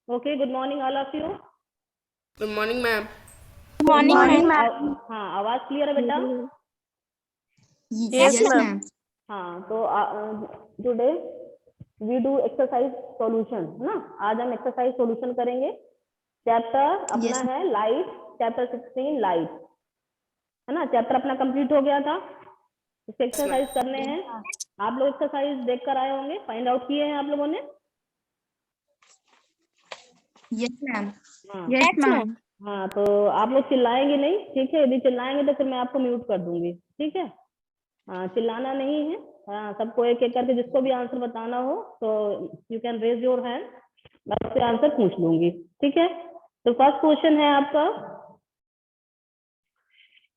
Okay, good morning all of you. Good morning, ma'am. Good morning, हाँ, आवाज clear है बेटा? Yes, ma'am. हाँ, तो today we do exercise solution, है ना? आज हम एक्सरसाइज सॉल्यूशन करेंगे। चैप्टर अपना है लाइट, चैप्टर 16 लाइट, है ना? चैप्टर अपना कंप्लीट हो गया था। इसके एक्सरसाइज करने हैं। आप लोग एक्सरसाइज देख कर आए होंगे, फाइंड आउट किए हैं आप लोगों ने? Yes, ma'am. हाँ Yes, ma'am. हाँ, तो आप लोग चिल्लाएंगे नहीं, ठीक है? यदि चिल्लाएंगे तो फिर मैं आपको म्यूट कर दूंगी, ठीक है? हाँ, चिल्लाना नहीं है। हाँ, सबको एक एक करके जिसको भी आंसर बताना हो तो you can raise your hand, मैं उससे आंसर पूछ लूंगी, ठीक है? तो फर्स्ट क्वेश्चन है आपका,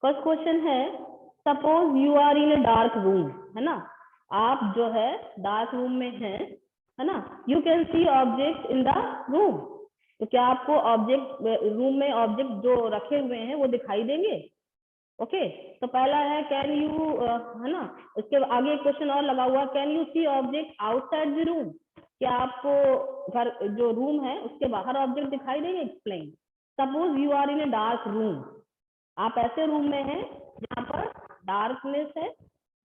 फर्स्ट क्वेश्चन है suppose you are in a dark room, है ना? आप जो है डार्क रूम में हैं, है ना? You can see object in the room, तो क्या आपको ऑब्जेक्ट रूम में ऑब्जेक्ट जो रखे हुए हैं वो दिखाई देंगे? ओके, तो पहला है कैन यू, है ना? उसके आगे एक क्वेश्चन और लगा हुआ, can you see object outside the room, क्या आपको घर जो रूम है उसके बाहर ऑब्जेक्ट दिखाई देंगे? Explain. Suppose you are in a dark room, आप ऐसे रूम में हैं जहाँ पर डार्कनेस है,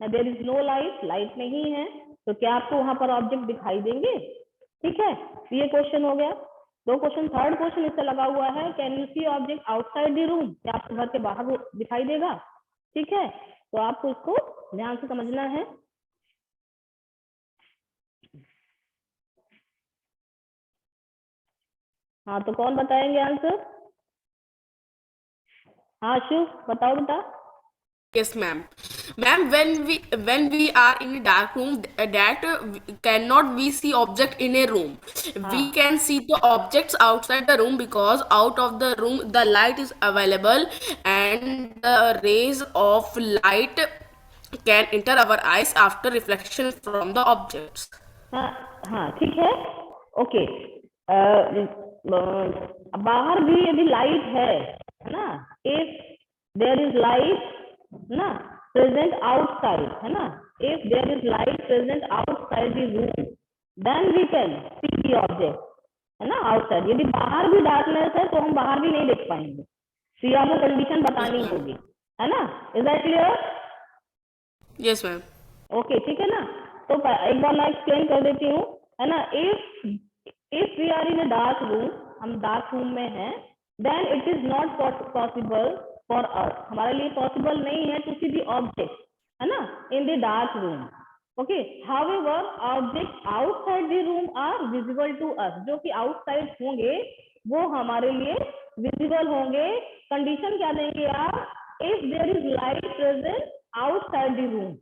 there is no light, light नहीं है, तो क्या आपको वहां पर ऑब्जेक्ट दिखाई देंगे? ठीक है, तो ये क्वेश्चन हो गया। दो क्वेश्चन, थर्ड क्वेश्चन इससे लगा हुआ है, can you see object outside the room, क्या आपको घर के बाहर वो दिखाई देगा? ठीक है, तो आपको इसको ध्यान से समझना है। हाँ, तो कौन बताएंगे आंसर? हाँ शिव, बताओ बेटा। Yes, ma'am. Ma'am, when we are in a dark room, that cannot we see object in a room. We हाँ can see the objects outside the room because out of the room the light is available and the rays of light can enter our eyes after reflection from the objects. हाँ हाँ, ठीक है, okay. बाहर भी यदि light है ना, if there is light ना प्रेजेंट आउटसाइड, है ना, if there is light present outside the room then we can see the object, है ना, आउटसाइड। यदि बाहर भी डार्कनेस है तो हम बाहर भी नहीं देख पाएंगे, तो ये आपको कंडीशन बतानी होगी, है ना? Is that clear? Yes, ma'am. Okay, ठीक है ना? तो एक बार मैं एक्सप्लेन कर देती हूँ, है ना? If we are in a dark room, हम डार्क रूम में हैं, then it is not possible for us, हमारे लिए पॉसिबल नहीं है टू सी द ऑब्जेक्ट, है ना, in the dark room. Okay, however object outside the room are visible to us, जो कि आउटसाइड होंगे वो हमारे लिए विजिबल होंगे। कंडीशन क्या देंगे आप? If there is light present outside the room,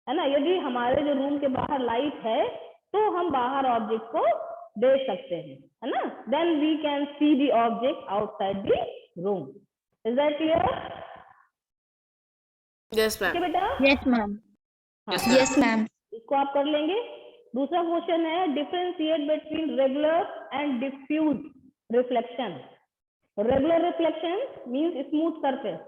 है ना, यदि हमारे जो रूम के बाहर लाइट है तो हम बाहर ऑब्जेक्ट को देख सकते हैं, है ना? Then we can see the object outside the room. Is that clear? Yes, ठीक है ma'am. बेटा? Yes, ma'am. हाँ, Yes, ma'am. Yes, ma'am. इसको आप कर लेंगे। दूसरा क्वेश्चन है differentiate between regular and diffuse reflection. Regular reflection means smooth surface,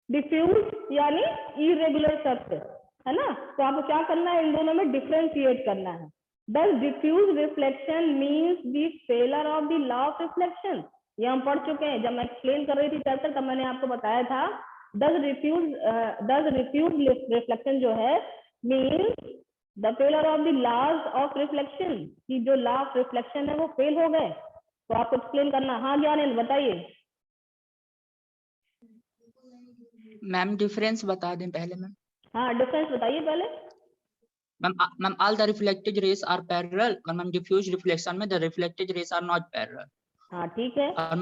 diffuse यानी इरेगुलर सरफेस, है ना? तो आपको क्या करना है, इन दोनों में डिफरेंशिएट करना है। Does diffuse reflection means the failure of the law of reflection? ये हम पढ़ चुके हैं, जब मैं एक्सप्लेन कर रही थी चैप्टर तब मैंने आपको बताया था। does diffuse reflection जो है means the failure of the laws of reflection, कि जो लॉ ऑफ रिफ्लेक्शन है वो फेल हो गए, तो आपको एक्सप्लेन करना। हाँ ज्ञानेंद्र बताइए। मैम डिफरेंस बता दें पहले मैम। हाँ, डिफरेंस बताइए पहले। Ma'am all the reflected rays are parallel, और मैम डिफ्यूज रिफ्लेक्शन में the reflected rays are not parallel. हाँ ठीक है। और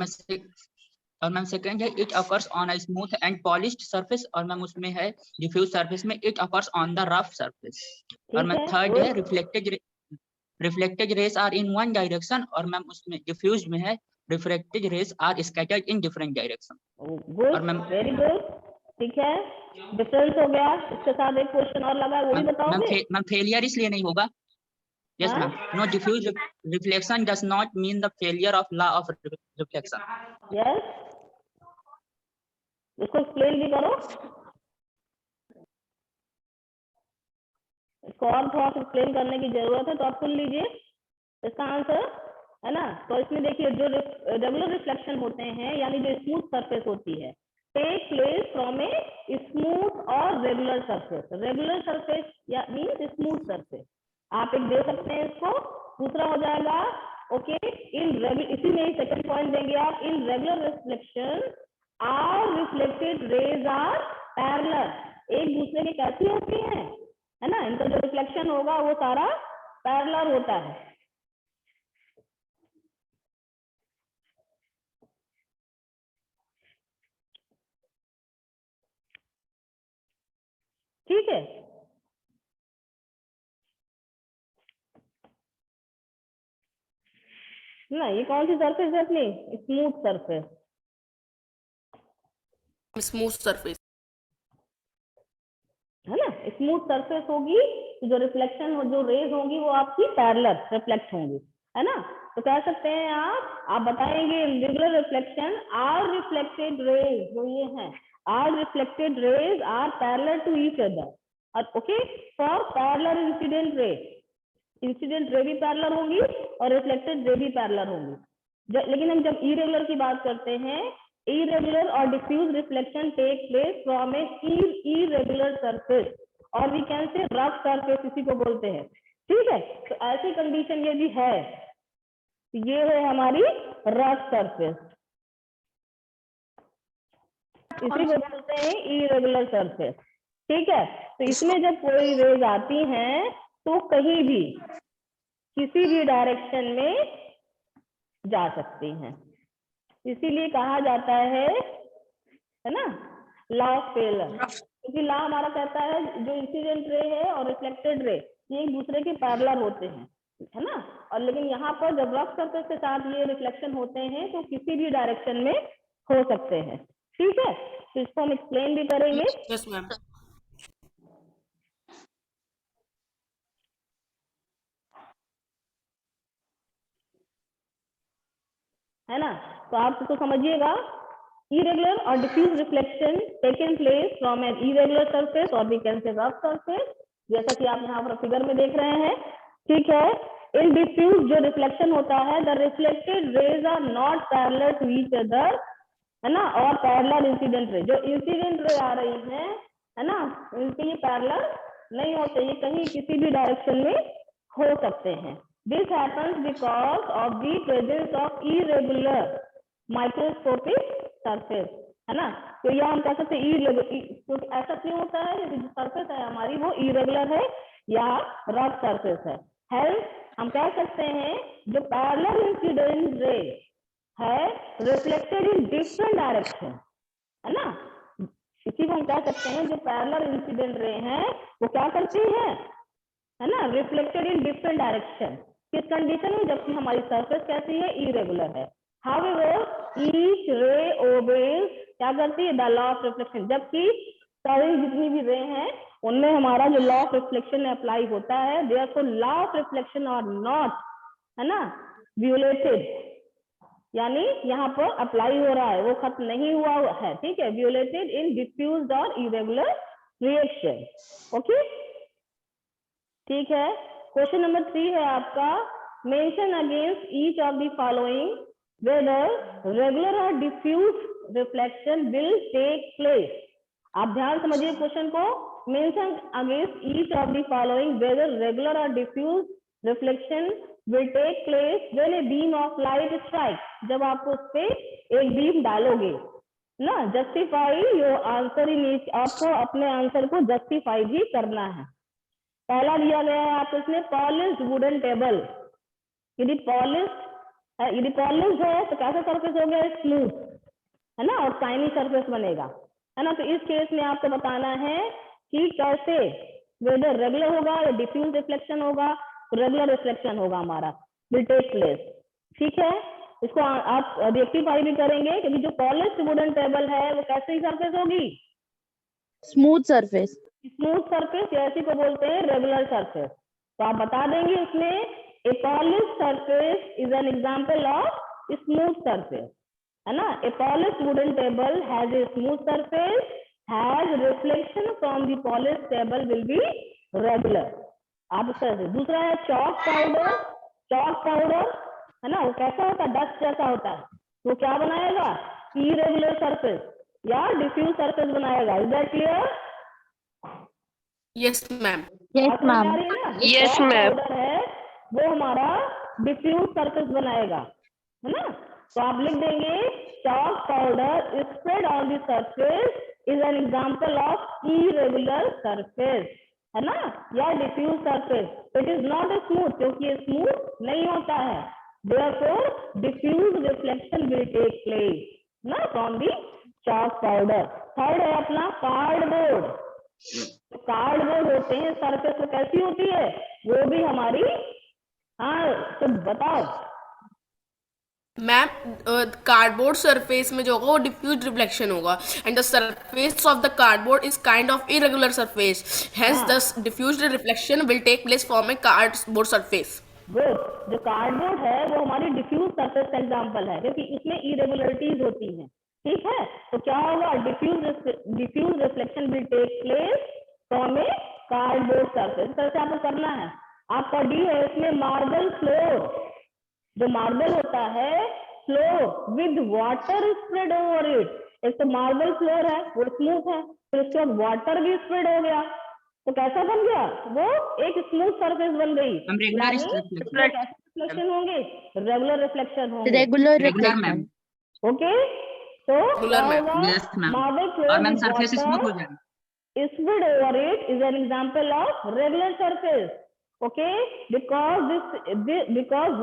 मैम सेकंड है it occurs on a smooth and polished surface, और मैम उसमें है डिफ्यूज सरफेस में it occurs on the rough surface. और ठीक मैम है, थर्ड है good. Reflected rays are in one direction, और मैम उसमें डिफ्यूज में है reflected rays are scattered in different direction. और गुड, मैम वेरी गुड, ठीक है, डिफरेंस हो गया। इसके साथ एक क्वेश्चन और लगा, वो भी बताओगे? मैम फेलियर इसलिए नहीं होगा। Yes, हाँ ma'am. No, diffuse reflection does not mean the failure of law of reflection. Yes, इसको एक्सप्लेन भी करो, इसको और थोड़ा सा एक्सप्लेन करने की जरूरत है, तो आप सुन लीजिए इसका आंसर। है ना। तो इसमें देखिए जो रेगुलर रिफ्लेक्शन होते हैं यानी जो स्मूथ सरफेस होती है, take place from a smooth और रेगुलर सरफेस। रेगुलर सरफेस या मीन्स स्मूथ सरफेस, आप एक दे सकते हैं इसको। दूसरा हो जाएगा ओके इसी में सेकंड पॉइंट देंगे आप, in regular reflection are reflected rays are parallel, एक दूसरे के कैसी होती हैं, है ना, इनका जो रिफ्लेक्शन होगा वो सारा पैरेलल होता है। ठीक है, ना ये कौन सी सरफेस है अपनी, स्मूथ सरफेस, स्मूथ सरफेस, है ना। स्मूथ सरफेस होगी तो जो रिफ्लेक्शन हो, जो रेज होंगी वो आपकी पैरेलल रिफ्लेक्ट होंगी, है ना। तो कह सकते हैं आप बताएंगे regular reflection are reflected rays, जो ये है are reflected rays are parallel to each other, okay, for parallel incident ray, incident ray भी पैरेलल होंगी और रिफ्लेक्टेड रे भी पैरेलल होंगी। लेकिन हम जब इरेगुलर की बात करते हैं, इरेगुलर और diffuse reflection take place from a irregular surface और we can say rough surface, इसी को बोलते हैं। ठीक है, तो ऐसी कंडीशन ये भी है, ये है हमारी रफ सरफेस, इसी को बोलते हैं इरेगुलर सरफेस। ठीक है, तो इसमें जब कोई रेज आती हैं तो कहीं भी किसी भी डायरेक्शन में जा सकती हैं, इसीलिए कहा जाता है ना लॉ ऑफ टेलर, क्योंकि लॉ हमारा कहता है जो इंसिडेंट रे है और रिफ्लेक्टेड रे ये एक दूसरे के पैरेलल होते हैं, है ना। और लेकिन यहाँ पर जब रफ सरफेस के साथ ये रिफ्लेक्शन होते हैं तो किसी भी डायरेक्शन में हो सकते हैं। ठीक है, तो इसको हम एक्सप्लेन भी करेंगे। यस मैम, है ना। तो आप इसको समझिएगा, irregular और diffuse reflection taken place from an irregular surface और we can say rough surface, जैसा कि आप यहाँ पर फिगर में देख रहे हैं। ठीक है, इन डिफ्यूज जो रिफ्लेक्शन होता है, the reflected rays are not parallel to each other, है ना, और पैरेलल इंसिडेंट रे, जो इंसिडेंट रे आ रही है ना, इनके ये पैरेलल नहीं होते, ये कहीं किसी भी डायरेक्शन में हो सकते हैं। This happens because of the presence of irregular microscopic surface, है ना। तो यह हम कह सकते हैं तो ऐसा क्यों होता है, जो सरफेस है हमारी वो इरेगुलर है या रफ सरफेस है। हेल्प हम कह सकते हैं जो पैरेलल इंसिडेंट रे है रिफ्लेक्टेड इन डिफरेंट डायरेक्शन, है ना, इसी को हम कह सकते हैं जो पैरेलल इंसिडेंट रे हैं वो क्या करती है ना, रिफ्लेक्टेड इन डिफरेंट डायरेक्शन, किस कंडीशन में, जबकि हमारी सरफेस कैसी है, इरेगुलर है। हाउएवर ईच रे ओबेज क्या करती है, द लॉ ऑफ रिफ्लेक्शन, जबकि सारी जितनी भी रे हैं उनमें हमारा जो लॉ ऑफ रिफ्लेक्शन अप्लाई होता है, therefore law of reflection are not, है ना, वियोलेटेड, यानी यहाँ पर अप्लाई हो रहा है, वो खत्म नहीं हुआ है। ठीक है, वियोलेटेड इन डिफ्यूज्ड और इरेगुलर रिएक्शन। ओके, ठीक है। क्वेश्चन नंबर 3 है आपका, mention against each of the following whether regular और diffuse reflection will take place. आप ध्यान समझिए क्वेश्चन को, mention against each of the following whether regular और diffuse reflection will take place when a beam of light strike, जब आप उस पे एक बीम डालोगे ना, justify your answer in each, आपको अपने आंसर को जस्टिफाई भी करना है। पहला दिया गया है आपको इसमें पॉलिश्ड वुडन टेबल, यदि पॉलिश्ड है तो कैसा सरफेस हो गया, स्मूथ, है ना, और शाइनी सरफेस बनेगा, है ना। तो इस केस में आपको बताना है कि कैसे वेदर रेगुलर होगा या डिफ्यूज रिफ्लेक्शन होगा, रेगुलर रिफ्लेक्शन होगा हमारा, विल टेक प्लेस। ठीक है, इसको आप रेक्टिफाई भी करेंगे, क्योंकि जो पॉलिश्ड वुडन टेबल है वो कैसी सरफेस होगी, स्मूथ सरफेस, स्मूथ सरफेस, ऐसी को बोलते हैं रेगुलर सरफेस। तो आप बता देंगे उसमें a polished surface is an example of smooth surface, है ना। A polished wooden table has a smooth surface, has reflection from the polished table will be regular. आप इस तरह से। दूसरा है चॉक पाउडर, चॉक पाउडर है ना, वो कैसा होता है, डस्ट जैसा होता है, वो क्या बनाएगा, इरेगुलर सरफेस या डिफ्यूज सरफेस बनाएगा। Is that clear? Yes, ma'am. Yes, ma'am. Yes ma'am. है वो हमारा डिफ्यूज सरफेस बनाएगा, है ना। तो आप लिख देंगे chalk powder spread on the surface is an example of irregular surface, है ना, या diffuse surface. It is not a smooth, क्योंकि ये स्मूथ नहीं होता है। therefore diffuse reflection will take place ना from the chalk powder। Third है अपना कार्डबोर्ड। तो कार्डबोर्ड होते हैं सरफेस तो कैसी होती है, वो भी हमारी, हाँ तो बताओ। मैम कार्डबोर्ड सरफेस में जो होगा वो डिफ्यूज रिफ्लेक्शन होगा, and the surface of the cardboard is kind of irregular surface, hence the diffused reflection will take place form a cardboard surface. Good. जो कार्डबोर्ड है वो हमारी डिफ्यूज सरफेस का एग्जांपल है, क्योंकि इसमें इरेगुलरिटीज होती हैं, ठीक है। तो क्या होगा, diffuse reflection will take place from a cardboard surface. इस तरह से आपको करना है। आपका डी है इसमें मार्बल फ्लोर। जो मार्बल होता है floor with water spread over it. एक तो मार्बल फ्लोर है वो स्मूथ है, फिर उसके बाद वाटर भी स्प्रेड हो गया, तो कैसा बन गया, वो एक स्मूथ सरफेस बन गई। रिफ्लेक्शन होंगे, रेगुलर रिफ्लेक्शन होंगे। Regular regular reflection. Ma'am. Okay, तो क्या Regular, होगा, यस मैम। मार्बल और floor ma'am with surface smooth हो वाटर जाएगा। spread over it is an example of regular surface. Okay, because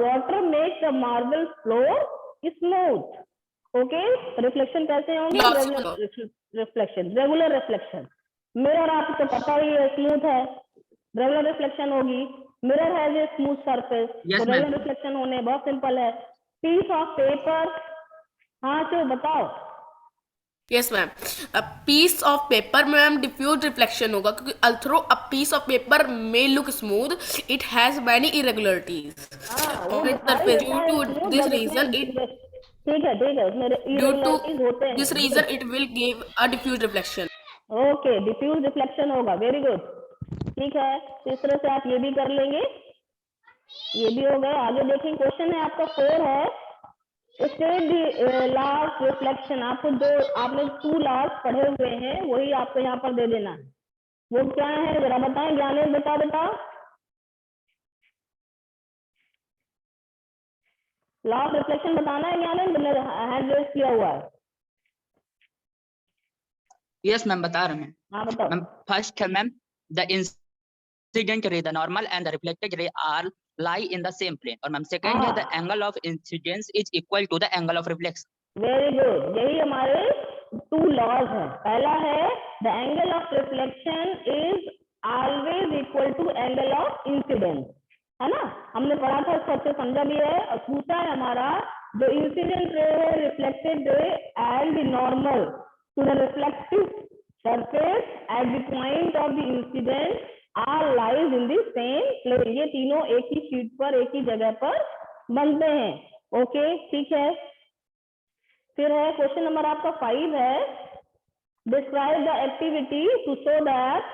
water makes the marble floor smooth. Okay, reflection कैसे होंगे, regular reflection. Mirror आपको पता ही है smooth है, regular reflection होगी। Mirror है जो स्मूथ सरफेस, तो रेगुलर रिफ्लेक्शन होने बहुत सिंपल है। पीस ऑफ पेपर, हाँ तो बताओ। Yes ma'am, a piece of paper में मैम डिफ्यूज रिफ्लेक्शन होगा, क्योंकि although a piece of paper may look smooth, it has many irregularities on its surface. Due to this reason ठीक है उसमें irregularities होते हैं। This reason it will give a diffuse reflection. Okay, diffuse reflection होगा, very good, ठीक है। तो इस तरह से आप ये भी कर लेंगे, ये भी हो गया। आगे देखेंगे, क्वेश्चन है आपका 4 है, state the law of reflection. आपको जो आपने 2 लॉज पढ़े हुए हैं वही आपको यहाँ पर दे देना है। वो क्या है जरा बताएं, ज्ञानेश बता। लॉ ऑफ रिफ्लेक्शन बताना है ज्ञानेश, मैंने हैंड रेज किया हुआ है। यस मैम बता रहे हैं। हाँ बताओ। मैम फर्स्ट है ma'am, the incident ray, the normal and the reflected ray are lie in the same plane। और मैम सेकंड है, the angle of incidence is equal to the angle of reflection. Very good, यही हमारे 2 laws है। पहला है the angle of reflection is always equal to angle of incidence, है ना, हमने पढ़ा था, इसको अच्छे समझा भी है। और दूसरा है हमारा जो इंसिडेंट रे है, reflected ray and the normal to the reflective surface at the point of the incident are lies in the same plane. ये तीनों एक ही शीट पर एक ही जगह पर बनते हैं। ओके, ठीक है। फिर है क्वेश्चन नंबर आपका 5 है, describe the activity to show that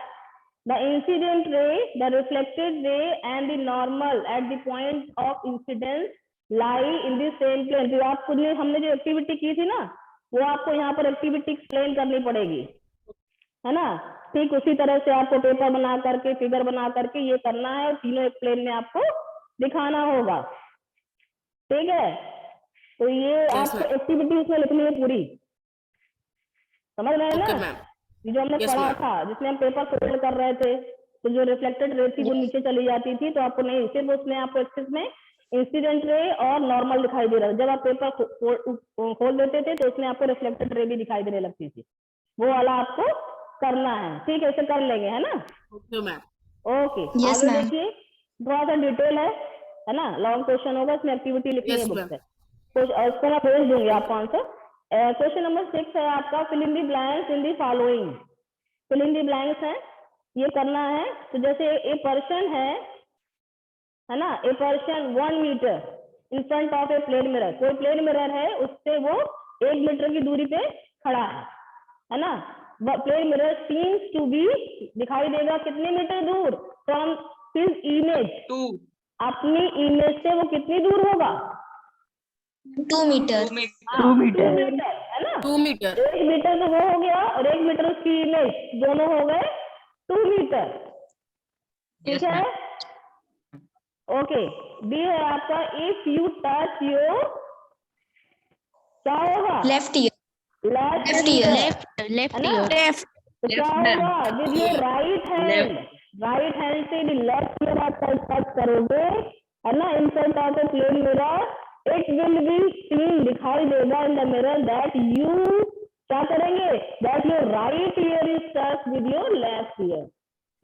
the incident ray, the reflected ray and the normal at the point of incidence lie in the same plane. जो आपको हमने जो एक्टिविटी की थी ना, वो आपको यहाँ पर एक्टिविटी एक्सप्लेन करनी पड़ेगी, है ना। ठीक उसी तरह से आपको पेपर बना करके, फिगर बना करके ये करना है, और तीनों एक प्लेन में आपको दिखाना होगा, ठीक है। तो ये आपको एक्टिविटी उसमें लिखनी है पूरी, समझ रहे हैं ना। ये जो हमने पढ़ा था, जिसमें हम पेपर फोल्ड कर रहे थे, तो जो रिफ्लेक्टेड रे थी वो नीचे चली जाती थी, तो आपको नहीं, सिर्फ उसमें आपको एक्सिस में इंसिडेंट रे और नॉर्मल दिखाई दे रहा था। जब आप पेपर खोल देते थे तो उसमें आपको रिफ्लेक्टेड रे भी दिखाई देने लगती थी, वो वाला आपको करना है, ठीक है। ऐसे कर लेंगे, है ना। Okay ma'am. ओके, Yes, आगे ma'am. देखिए, थोड़ा सा डिटेल है ना, लॉन्ग क्वेश्चन होगा, इसमें एक्टिविटी लिखनी है Yes, बुक ma'am. से, कुछ उसको मैं भेज दूंगी आपको आंसर। क्वेश्चन नंबर 6 है आपका, fill in the blanks in the following. Fill in the blanks है, ये करना है। तो जैसे ए पर्सन है ना, a person 1 metre in front of a plane mirror. कोई प्लेन मिरर है, उससे वो 1 मीटर की दूरी पे खड़ा है ना। Plane mirror seems to be, दिखाई देगा कितने मीटर दूर, फ्रॉम हिज इमेज, 2, अपनी इमेज से वो कितनी दूर होगा, 2 meter. 2 meter. 2 मीटर है ना, 2 meter. 1 मीटर तो वो हो गया और 1 मीटर उसकी इमेज, दोनों हो गए 2 मीटर। ठीक Yes, है, ma'am. ओके। बी है आपका, इफ यू टच योर, क्या होगा, Left ear. Left Left ear. Left है ना? ear. तो क्या Left hand. होगा, with your right hand, right hand से लेफ्ट मिरर पर टच करोगे, है ना, insert of a plane mirror, it will be seen, दिखाई देगा in the mirror that you, क्या करेंगे, that your right ear is touch with your left ear.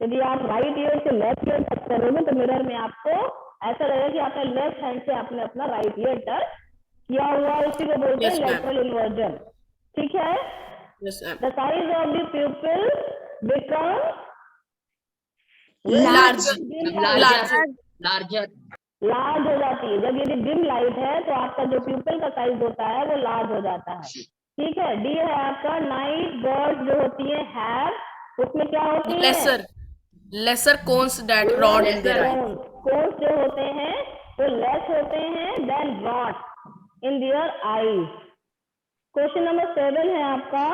यदि आप राइट ईयर से लेफ्ट ईयर टच करोगे तो मिरर में आपको ऐसा लगेगा कि आपने लेफ्ट हैंड से आपने अपना राइट ईयर टच किया हुआ, इसी को बोलते हैं Yes, ma'am. Lateral inversion. ठीक है, Yes, ma'am. the size of the pupil become Large. Larger. Larger. Large हो जाती है। जब यदि डिम लाइट है तो आपका जो प्यूपिल का साइज होता है वो लार्ज हो जाता है। ठीक है, डी है आपका, नाइट बर्ड जो होती है हैव, उसमें क्या होती है, Lesser cones that rod in their eye. Cones जो होते हैं वो लेस होते हैं then rod in their eyes. Question number 7 है आपका,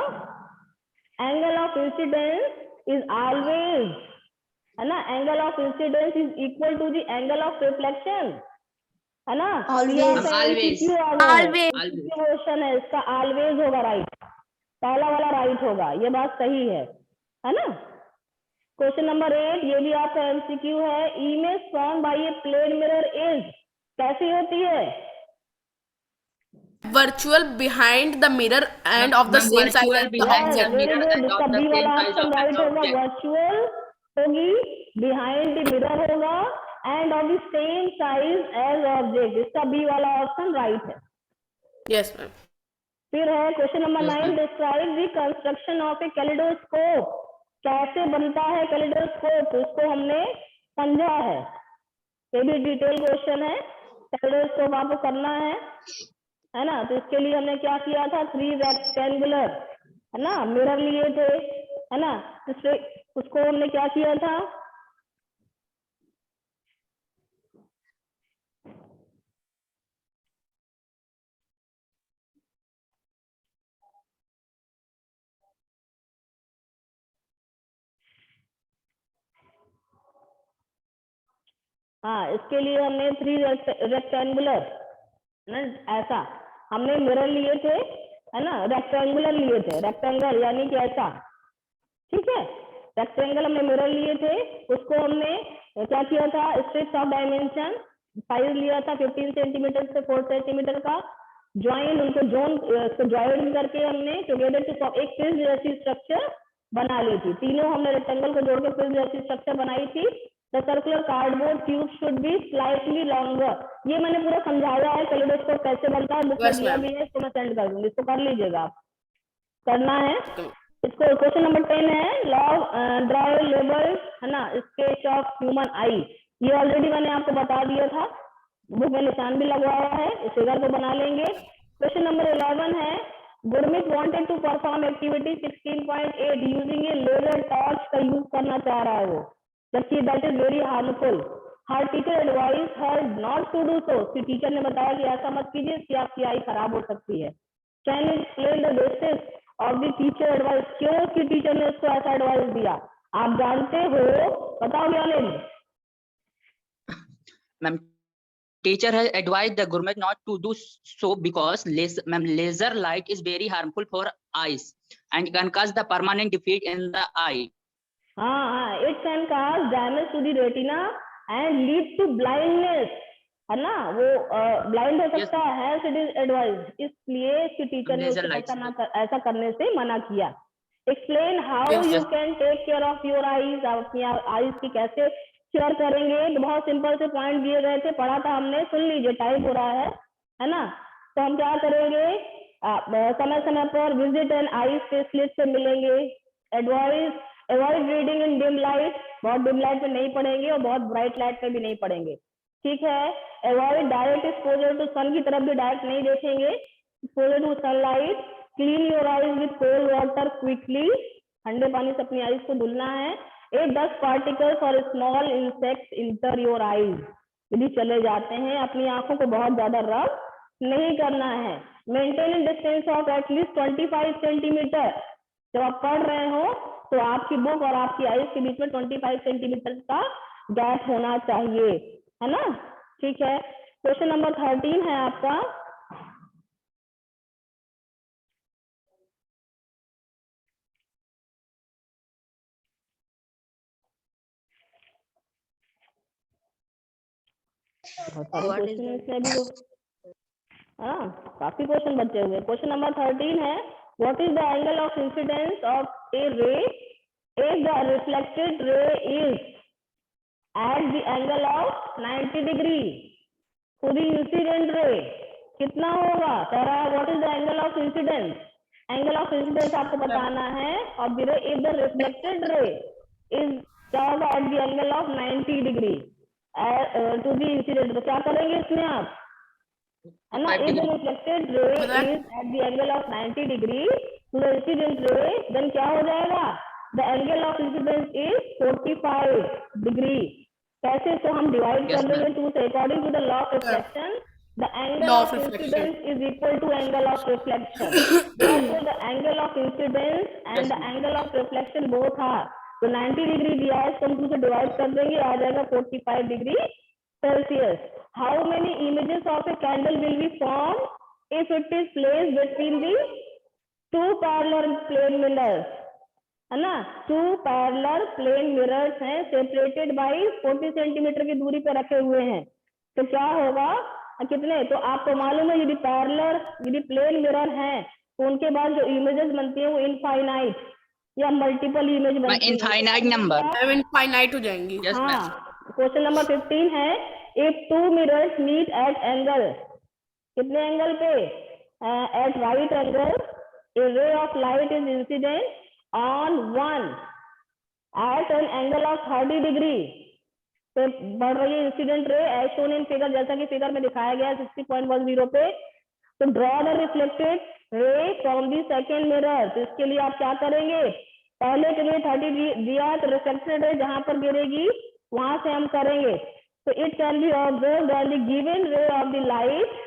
angle of incidence is always, है ना, angle of incidence is equal to the angle of reflection, है ना, Always. Always. क्वेश्चन है इसका, ऑलवेज होगा राइट, पहला वाला राइट होगा, ये बात सही है ना। क्वेश्चन नंबर 8, ये भी आपका एमसीक्यू है, image form by a plane mirror is, कैसी होती है, Virtual behind the mirror and of the Ma'am, same size virtual as the behind object. the mirror and इसका of the बी same वाला size option of right the होगा, object. Virtual होगी, behind the mirror होगा, and of the same size as object, इसका B वाला option right है। Yes, ma'am. फिर है question number Yes, 9, ma'am. Describe the construction of a kaleidoscope, कैसे बनता है कैलिडोस्कोप, इसको हमने समझा है, ये भी डिटेल क्वेश्चन है। कैलिडोस्कोप आपको करना है ना, तो इसके लिए हमने क्या किया था, 3 रेक्टेंगुलर, है ना, मिरर लिए थे, है ना, उसको हमने क्या किया था, हाँ, इसके लिए हमने 3 रेक्टेंगुलर ना, ऐसा हमने मिरर लिए थे, है ना, रेक्टेंगुलर लिए थे, रेक्टेंगल यानी कि ऐसा, ठीक है, रेक्टेंगल हमने मिरर लिए थे, उसको हमने क्या किया था, स्ट्रिप्स ऑफ डायमेंशन साइज लिया था 15 सेंटीमीटर से 4 सेंटीमीटर का, ज्वाइन उनको ज्वाइन करके हमने टुगेदर टू एक फिल्म जैसी स्ट्रक्चर बना ली थी, तीनों हमने रेक्टेंगल को जोड़ के फिल्म जैसी स्ट्रक्चर बनाई थी। The circular cardboard tube should be slightly longer, ये मैंने पूरा समझाया है कैलिडोस्कोप कैसे बनता है, बुक में दिया भी है, इसको मैं सेंड कर दूंगी, इसको कर लीजिएगा आप, करना है इसको। क्वेश्चन नंबर 10 है, ड्रॉ लेबल, है ना, स्केच ऑफ ह्यूमन आई, ये ऑलरेडी मैंने आपको बता दिया था, बुक में निशान भी लगवाया है, इस फिगर को बना लेंगे। क्वेश्चन नंबर 11 है, Gurmeet wanted to perform activity 16.8 using a laser torch का यूज करना चाह रहा है वो, जबकि that is very harmful, her teacher advise her not to do so, उसकी टीचर ने बताया कि ऐसा मत कीजिए, इससे आपकी आई खराब हो सकती है। Can you explain the basis of the teacher advice, क्यों उसकी टीचर ने उसको ऐसा एडवाइस दिया, आप जानते हो, बताओ ज्ञानेन। Ma'am, teacher has advised the Gurmeet not to do so because laser light is very harmful for eyes and can cause the permanent defect in the eye. हाँ, it can cause damage to the retina and lead to blindness, है ना, वो blind हो सकता है, it is advise, इसलिए इसकी teacher ने उसको ऐसा करने से मना किया। Explain how you can take care of your eyes, आप अपनी आईज की कैसे केयर करेंगे, तो बहुत सिंपल से पॉइंट दिए गए थे, पढ़ा था हमने, सुन लीजिए, टाइप हो रहा है ना, तो हम क्या करेंगे, समय समय पर विजिट एंड आई स्पेशलिस्ट से मिलेंगे, avoid reading in dim light, बहुत डिम लाइट में नहीं पढ़ेंगे और बहुत ब्राइट लाइट में भी नहीं पढ़ेंगे, ठीक है। Avoid direct exposure to sun, की तरफ भी डायरेक्ट नहीं देखेंगे, exposure to sunlight, clean your eyes with cold water quickly, ठंडे पानी से अपनी आईज को धुलना है। डस्ट पार्टिकल्स और small insects enter your eyes, यदि चले जाते हैं अपनी आंखों को बहुत ज्यादा रब नहीं करना है। Maintain distance of at least 25 centimetre. जब आप पढ़ रहे हो तो आपकी बुक और आपकी आईज के बीच में 25 सेंटीमीटर का गैप होना चाहिए, है ना। ठीक है, क्वेश्चन नंबर 13 है आपका। बहुत सारे क्वेश्चन है इसमें अभी काफी क्वेश्चन बचे हुए। क्वेश्चन नंबर 13 है, what is the angle of incidence of a ray if the reflected ray is at the angle of 90 degree to the incident ray? कितना होगा? कह रहा है what is the angle of incidence. Angle of incidence आपको बताना है और the ray if the reflected ray is क्या होगा? At the angle of 90 degree to the incident. तो क्या करेंगे इसमें आप, है ना, if the reflected ray is at the angle of 90 degree to the incident ray, then क्या हो जाएगा? The angle of incidence is 45 degree. कैसे? तो हम डिवाइड कर देंगे 2 से। According to the law of reflection, the angle of incidence is equal to angle of reflection. Therefore, the angle of incidence and the angle of reflection both are. तो 90 degree दिया है, तो हम 2 से डिवाइड कर देंगे, आ जाएगा 45 degree Celsius. How many images of a candle will be formed if it is placed between the 2 parallel plane mirrors? है ना, 2 parallel plane mirrors हैं, separated by 40 सेंटीमीटर की दूरी पे रखे हुए हैं। तो क्या होगा, कितने? तो आपको मालूम है यदि पैरेलल यदि प्लेन मिरर हैं तो उनके बाद जो इमेजेस बनती है वो इनफाइनाइट या मल्टीपल इमेज बनती है। इनफाइनाइट नंबर इनफाइनाइट हो जाएंगी। हाँ। क्वेश्चन नंबर 15 है, if 2 mirrors meet at angle, कितने एंगल पे? At right angle, a ray of light is incident on one at an angle of 30 degree. तो बढ़ रही है incident ray as shown in figure, जैसा कि फिगर में दिखाया गया है 60.10 पे। तो ड्रॉ द रिफ्लेक्टेड रे फ्रॉम दी सेकेंड मिरर। तो इसके लिए आप क्या करेंगे, पहले के लिए 30 दिया तो रिफ्लेक्टेड रे जहां पर गिरेगी वहां से हम करेंगे। तो it can be observe that the given ray of the light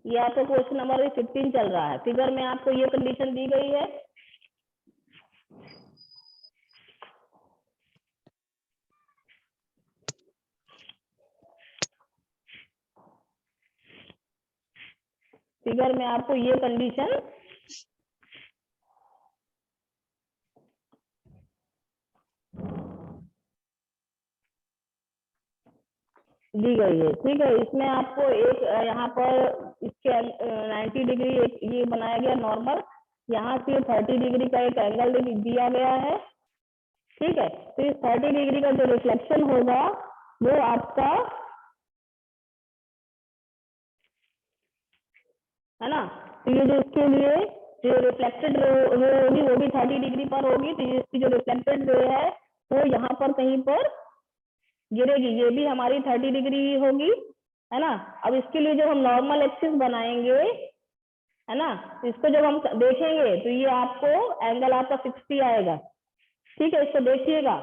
ये आपको क्वेश्चन नंबर 15 चल रहा है। फिगर में आपको ये कंडीशन दी गई है, फिगर में आपको ये कंडीशन दी गई है। ठीक है, इसमें आपको एक यहाँ पर इसके 90 डिग्री एक ये बनाया गया नॉर्मल, यहाँ से 30 डिग्री का एक एंगल दिया गया है। ठीक है, तो इस 30 डिग्री का जो रिफ्लेक्शन होगा वो आपका, है ना, तो ये जो इसके लिए जो रिफ्लेक्टेड रे होगी वो भी 30 डिग्री पर होगी। तो इसकी जो रिफ्लेक्टेड रे है वो यहाँ पर कहीं पर गिरेगी, ये भी हमारी 30 डिग्री होगी, है ना। अब इसके लिए जब हम नॉर्मल एक्सिस बनाएंगे, है ना, तो इसको जब हम देखेंगे तो ये आपको एंगल आपका 60 आएगा। ठीक है, इसको देखिएगा।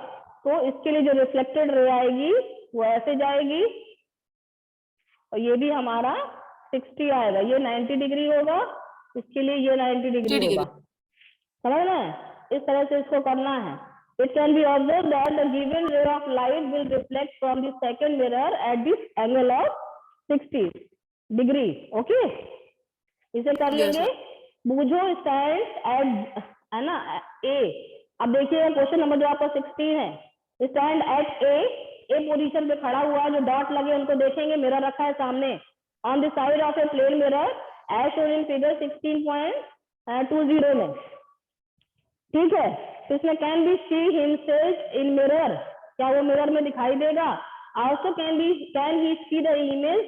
तो इसके लिए जो रिफ्लेक्टेड रे आएगी वो ऐसे जाएगी और ये भी हमारा 60 आएगा। ये 90 डिग्री होगा, इसके लिए ये 90 डिग्री होगा। समझ में? इस तरह से इसको करना है। It can be observed that the given ray of light will reflect from the second mirror at this angle of 60 degree. Okay? इसे कर लेंगे। बूझो स्टैंड एट, है ना, ए। अब देखिए क्वेश्चन नंबर जो आपका 16 है, स्टैंड एट ए पोजीशन पे खड़ा हुआ, जो डॉट लगे उनको देखेंगे, मिरर रखा है सामने on the side of a plane mirror as shown in figure 16.20 में। ठीक है, तो इसमें can B see himself in mirror, क्या वो मिरर में दिखाई देगा? Also can he see the image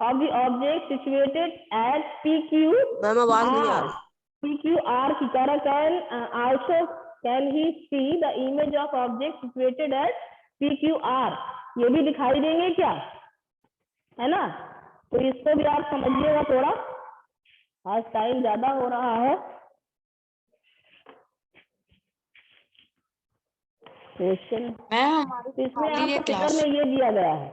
of the object situated at PQ ma'am आवाज नहीं आ रही। PQR Kikara also can he see the image of object situated at PQR, ये भी दिखाई देंगे क्या, है ना। तो इसको भी आप समझिएगा थोड़ा, आज टाइम ज्यादा हो रहा है। क्वेश्चन इसमें आपको पेपर में ये दिया गया है,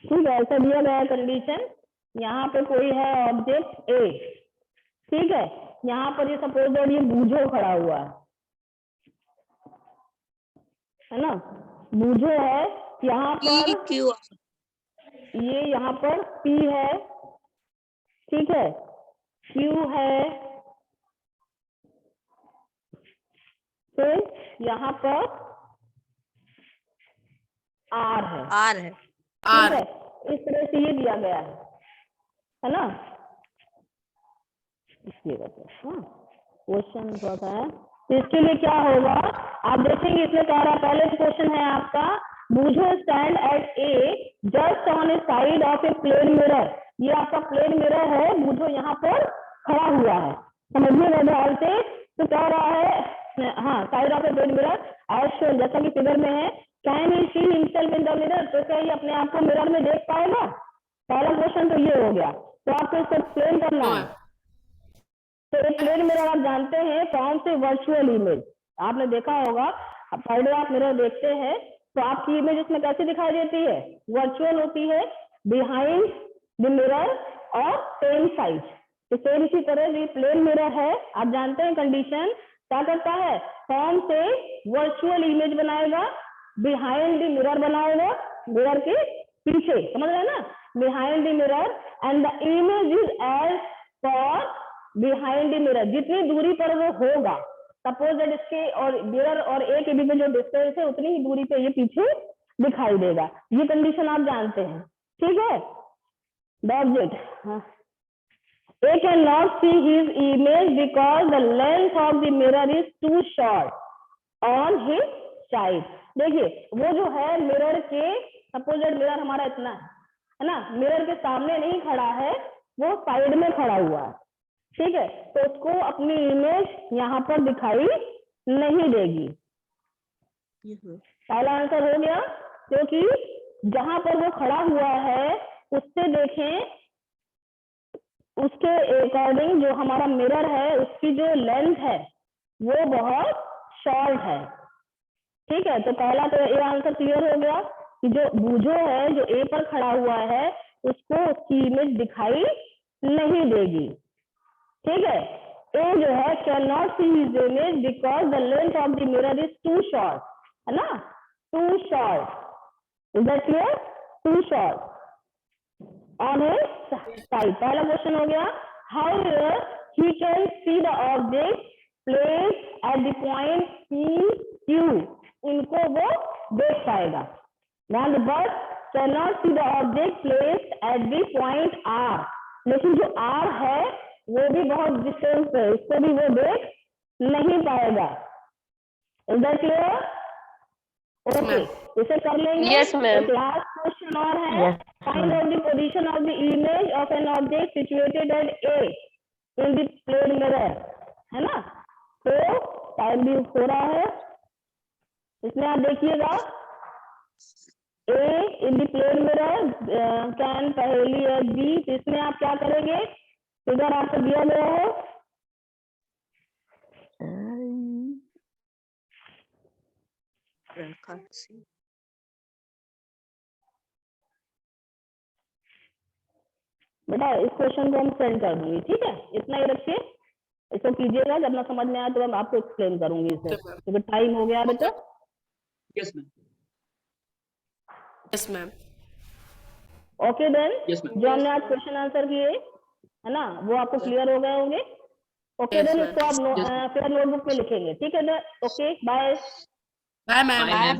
ठीक है, ऐसा दिया गया है कंडीशन। यहाँ पे कोई है ऑब्जेक्ट ए, ठीक है, यहाँ पर ये सपोज दैट ये बूझो खड़ा हुआ है ना, बूझो है, यहाँ पर ये यहाँ पर P है, ठीक है, Q है, फिर यहाँ पर R है, ठीक है, इस तरह से ये दिया गया है ना। क्वेश्चन होता है तो इसके लिए क्या होगा, आप देखेंगे इसमें कह रहा है, पहले क्वेश्चन है आपका, Boojho stand at a just on a side of a plane mirror, ये आपका प्लेन मिरर है, बूझो यहाँ पर खड़ा हुआ है, समझिएगा ध्यान से। तो कह रहा है हाँ side of a plane mirror as shown, जैसा कि फिगर में है, can he see himself in the mirror, तो क्या ये अपने आप को मिरर में देख पाएगा, पहला क्वेश्चन तो ये हो गया। तो आपको इसको एक्सप्लेन करना है। तो एक प्लेन मिरर आप जानते हैं कौन से वर्चुअल इमेज, आपने देखा होगा, पहले आप मिरर देखते हैं तो आपकी इमेज उसमें कैसी दिखाई देती है, वर्चुअल होती है, बिहाइंड द मिरर और सेम साइज। तो सेम इसी तरह ये प्लेन मिरर है, आप जानते हैं कंडीशन क्या करता है, कौन से वर्चुअल इमेज बनाएगा, बिहाइंड द मिरर बनाएगा, मिरर के पीछे, समझ रहे हैं ना, behind the mirror and the image is as far behind the mirror, जितनी दूरी पर वो होगा, सपोज दैट इसके और मिरर और ए के बीच में जो डिस्टेंस है उतनी ही दूरी पे ये पीछे दिखाई देगा, ये कंडीशन आप जानते हैं, ठीक है। The object A can not see his image because the length of the mirror is too short on his side. देखिए वो जो है मिरर के, सपोज दैट मिरर हमारा इतना है ना, मिरर के सामने नहीं खड़ा है, वो साइड में खड़ा हुआ है, ठीक है, तो उसको अपनी इमेज यहाँ पर दिखाई नहीं देगी। पहला आंसर हो गया, क्योंकि जहां पर वो खड़ा हुआ है उससे देखें, उसके अकॉर्डिंग जो हमारा मिरर है उसकी जो लेंथ है वो बहुत शॉर्ट है, ठीक है। तो पहला तो ये आंसर क्लियर हो गया कि जो बूझो है, जो ए पर खड़ा हुआ है, उसको उसकी इमेज दिखाई नहीं देगी, ठीक है। ए जो है can not see his image because the length of the mirror is too short, है ना, too short, is that clear, too short on his side. पहला क्वेश्चन हो गया, however he can see the object placed at the point P Q, इनको वो देख पाएगा। Now the bird cannot see the object placed at the point R, लेकिन जो R है वो भी बहुत डिस्टेंस है, इसको भी वो देख नहीं पाएगा। Is that clear? Okay, इसे कर लेंगे। Yes, ma'am. लास्ट क्वेश्चन और है, find out the position of the image of an object situated at A in the plane mirror, है ना। तो टाइम भी हो रहा है, इसमें आप देखिएगा, A in the plane mirror can पहली है B, तो इसमें आप क्या करेंगे, फिगर आपको दिया गया है, बेटा इस क्वेश्चन को हम सेंड कर दूंगी, ठीक है, इतना ही रखिए, इसको कीजिएगा, जब ना समझ में आए तो मैं आपको एक्सप्लेन करूंगी इसे, क्योंकि टाइम हो गया बेटा। Yes, ma'am. Yes, ma'am. Okay then, Yes, ma'am. जो हमने आज क्वेश्चन आंसर किए है ना, वो आपको क्लियर हो गए होंगे। ओके Yes, देन, ma'am. इसको आप Yes, फिर नोटबुक में लिखेंगे, ठीक है। Okay bye. Bye ma'am. Bye, ma'am.